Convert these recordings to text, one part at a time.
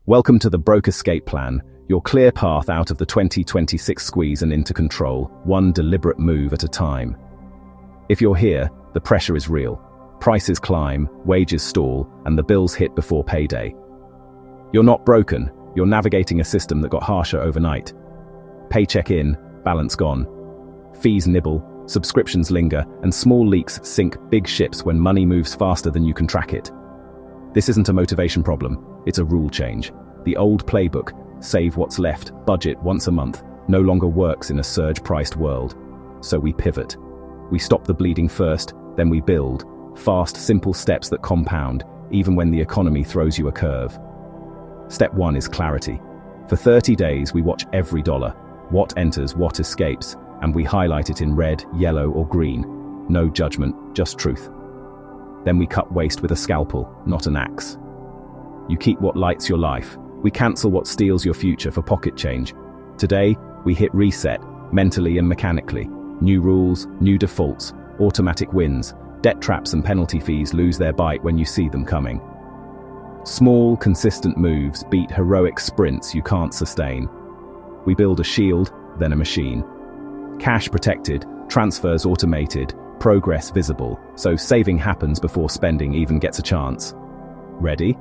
Welcome to the Broke Escape Plan, your clear path out of the 2026 squeeze and into control, one deliberate move at a time. If you're here, the pressure is real. Prices climb, wages stall, and the bills hit before payday. You're not broken, you're navigating a system that got harsher overnight. Paycheck in, balance gone. Fees nibble, subscriptions linger, and small leaks sink big ships when money moves faster than you can track it. This isn't a motivation problem, it's a rule change. The old playbook, save what's left, budget once a month, no longer works in a surge-priced world. So we pivot. We stop the bleeding first, then we build. Fast, simple steps that compound, even when the economy throws you a curve. Step 1 is clarity. For 30 days, we watch every dollar. What enters, what escapes, and we highlight it in red, yellow, or green. No judgment, just truth. Then we cut waste with a scalpel, not an axe. You keep what lights your life. We cancel what steals your future for pocket change. Today, we hit reset, mentally and mechanically. New rules, new defaults, automatic wins. Debt traps and penalty fees lose their bite when you see them coming. Small, consistent moves beat heroic sprints you can't sustain. We build a shield, then a machine. Cash protected, transfers automated, progress visible, so saving happens before spending even gets a chance. Ready?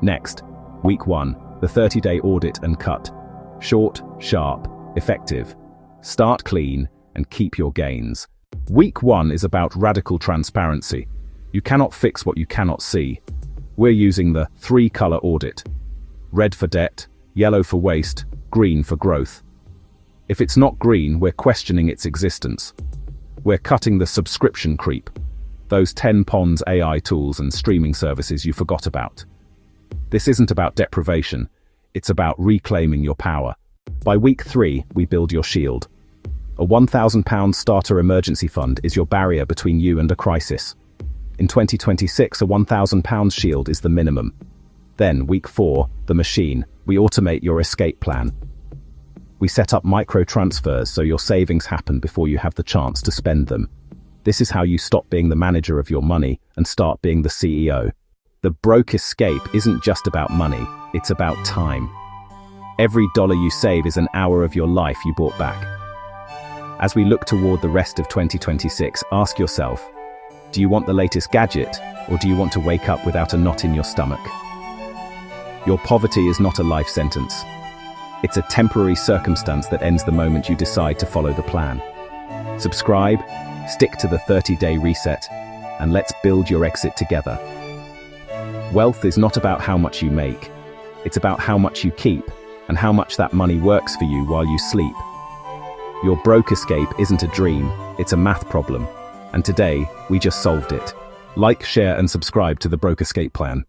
Next, week 1, the 30-day audit and cut. Short, sharp, effective. Start clean and keep your gains. Week 1 is about radical transparency. You cannot fix what you cannot see. We're using the 3-color audit. Red for debt, yellow for waste, green for growth. If it's not green, we're questioning its existence. We're cutting the subscription creep. Those 10 ponds AI tools and streaming services you forgot about. This isn't about deprivation, it's about reclaiming your power. By week 3, we build your shield. A £1,000 starter emergency fund is your barrier between you and a crisis. In 2026, a £1,000 shield is the minimum. Then, week 4, the machine, we automate your escape plan. We set up micro transfers so your savings happen before you have the chance to spend them. This is how you stop being the manager of your money and start being the CEO. The broke escape isn't just about money, it's about time. Every dollar you save is an hour of your life you bought back. As we look toward the rest of 2026, ask yourself, do you want the latest gadget, or do you want to wake up without a knot in your stomach? Your poverty is not a life sentence. It's a temporary circumstance that ends the moment you decide to follow the plan. Subscribe, stick to the 30-day reset, and let's build your exit together. Wealth is not about how much you make. It's about how much you keep, and how much that money works for you while you sleep. Your broke escape isn't a dream, it's a math problem. And today, we just solved it. Like, share, and subscribe to the Broke Escape Plan.